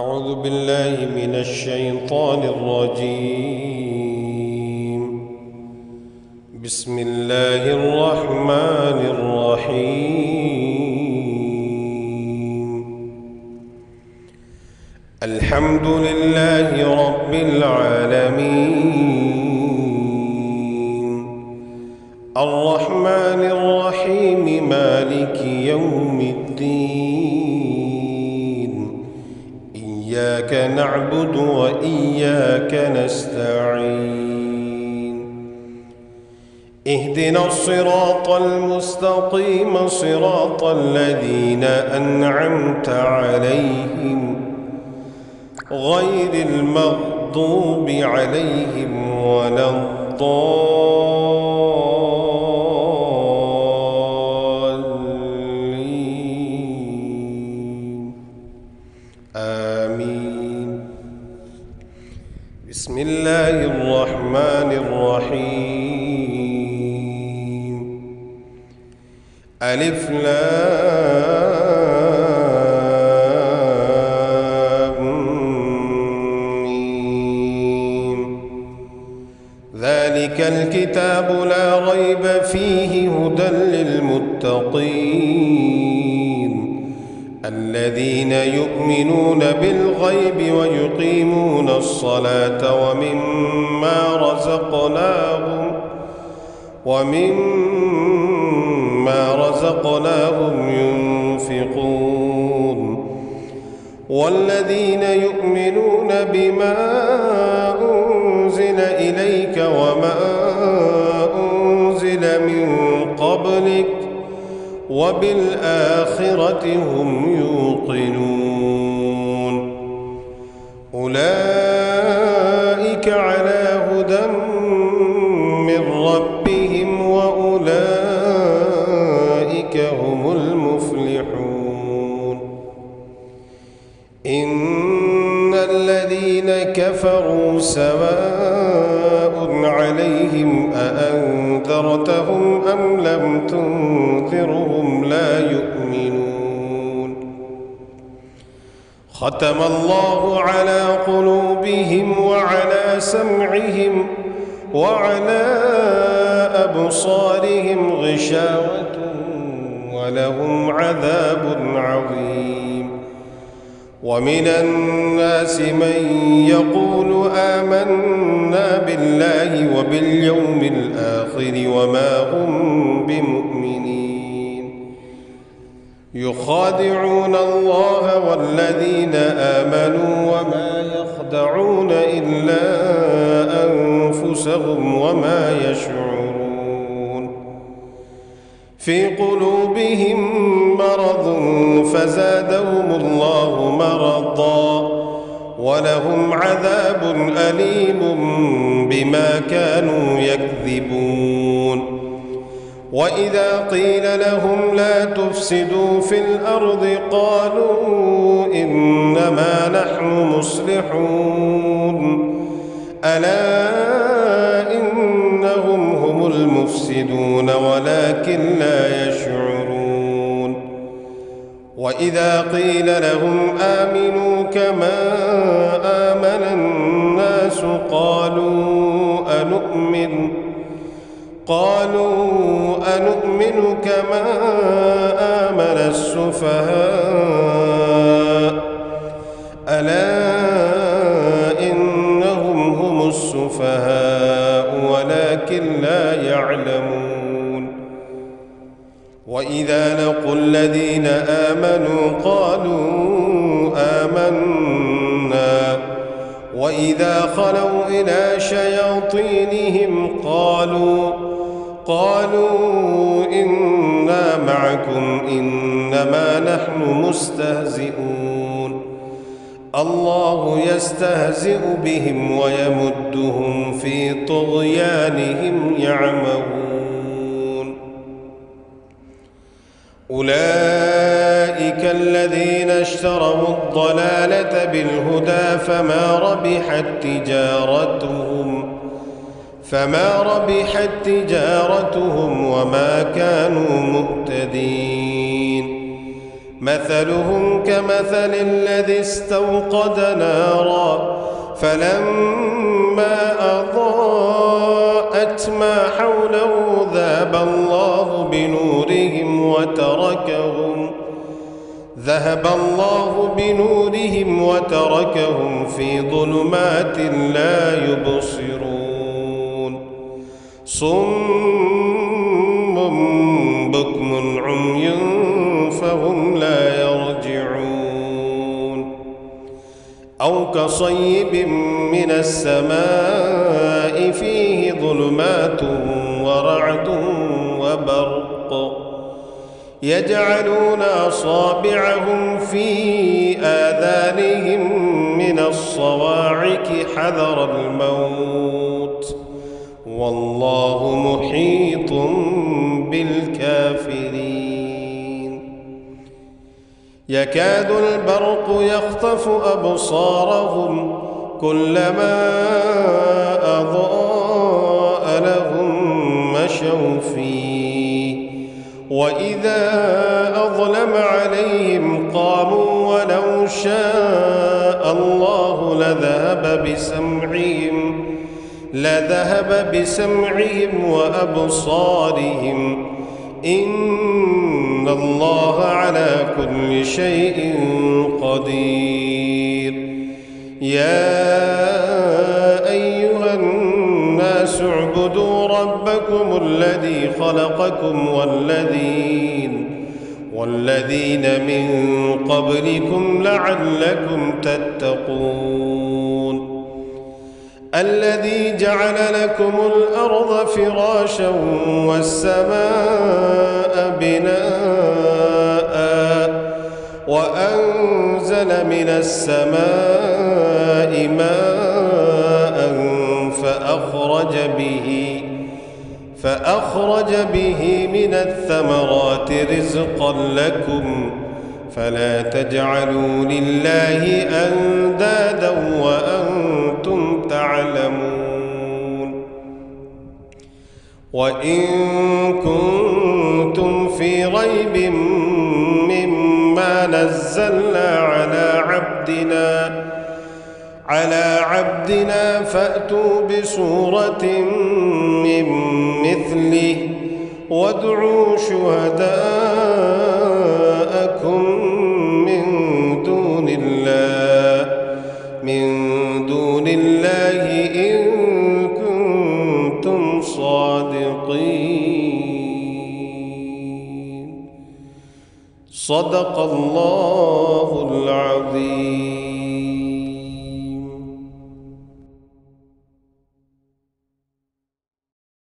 أعوذ بالله من الشيطان الرجيم. بسم الله الرحمن الرحيم. الحمد لله رب العالمين، الرحمن الرحيم، مالك يوم الدين، إياك نعبد وإياك نستعين. اهدنا الصراط المستقيم، صراط الذين أنعمت عليهم غير المغضوب عليهم ولا الضالين. آمين. بسم الله الرحمن الرحيم. ألف لام ميم. ذلك الكتاب لا ريب فيه هدى للمتقين الذين يؤمنون بالغيب ويقيمون الصلاة ومما رزقناهم ينفقون. والذين يؤمنون بما أنزل إليك وما أنزل من قبلك وبالآخرة هم يوقنون. أولئك على هدى من ربهم وأولئك هم المفلحون. إن الذين كفروا سواء عليهم أأنذرتهم أم لم تنذرهم لا يؤمنون. ختم الله على قلوبهم وعلى سمعهم وعلى أبصارهم غشاوة ولهم عذاب عظيم. ومن الناس من يقول آمنا بالله وباليوم الآخر وما هم بمؤمنين. يخادعون الله والذين آمنوا وما يخدعون إلا أنفسهم وما يشعرون. في قلوبهم مرض فزادهم الله مرضا ولهم عذاب أليم بما كانوا يكذبون. وإذا قيل لهم لا تفسدوا في الأرض قالوا إنما نحن مصلحون. ألا إنهم هم المفسدون ولكن لا يشعرون. وإذا قيل لهم آمنوا كما آمن الناس قالوا أنؤمن كما آمن السفهاء. ألا إنهم هم السفهاء ولكن لا يعلمون. وإذا لقوا الذين آمنوا قالوا آمنا وإذا خلوا إلى شياطينهم قالوا إنا معكم إنما نحن مستهزئون. الله يستهزئ بهم ويمدهم في طغيانهم يعمهون. أولئك الذين اشتروا الضلالة بالهدى فما ربحت تجارتهم وما كانوا مهتدين. مثلهم كمثل الذي استوقد نارا فلما أضاءت ما حوله ذهب الله بنورهم وتركهم في ظلمات لا يبصرون صم بكم عمي فهم لا يرجعون أو كصيب من السماء فيه ظلمات ورعد وبرق يجعلون أصابعهم في آذانهم من الصواعق حذر الموت والله محيط بالكافرين يكاد البرق يخطف أبصارهم كلما أضاء لهم مشوا فيه وإذا أظلم عليهم قاموا ولو شاء الله لذهب بسمعهم وأبصارهم إن الله على كل شيء قدير يا أيها الناس اعبدوا ربكم الذي خلقكم والذين من قبلكم لعلكم تتقون الذي جعل لكم الأرض فراشا والسماء بناء وأنزل من السماء ماء فأخرج به من الثمرات رزقا لكم فلا تجعلوا لله أندادا وأنتم تعلمون وإن كنتم في ريب مما نزلنا على عبدنا فأتوا بسورة من مثله وادعوا شهداءكم من دون الله إن كنتم صادقين صدق الله العظيم.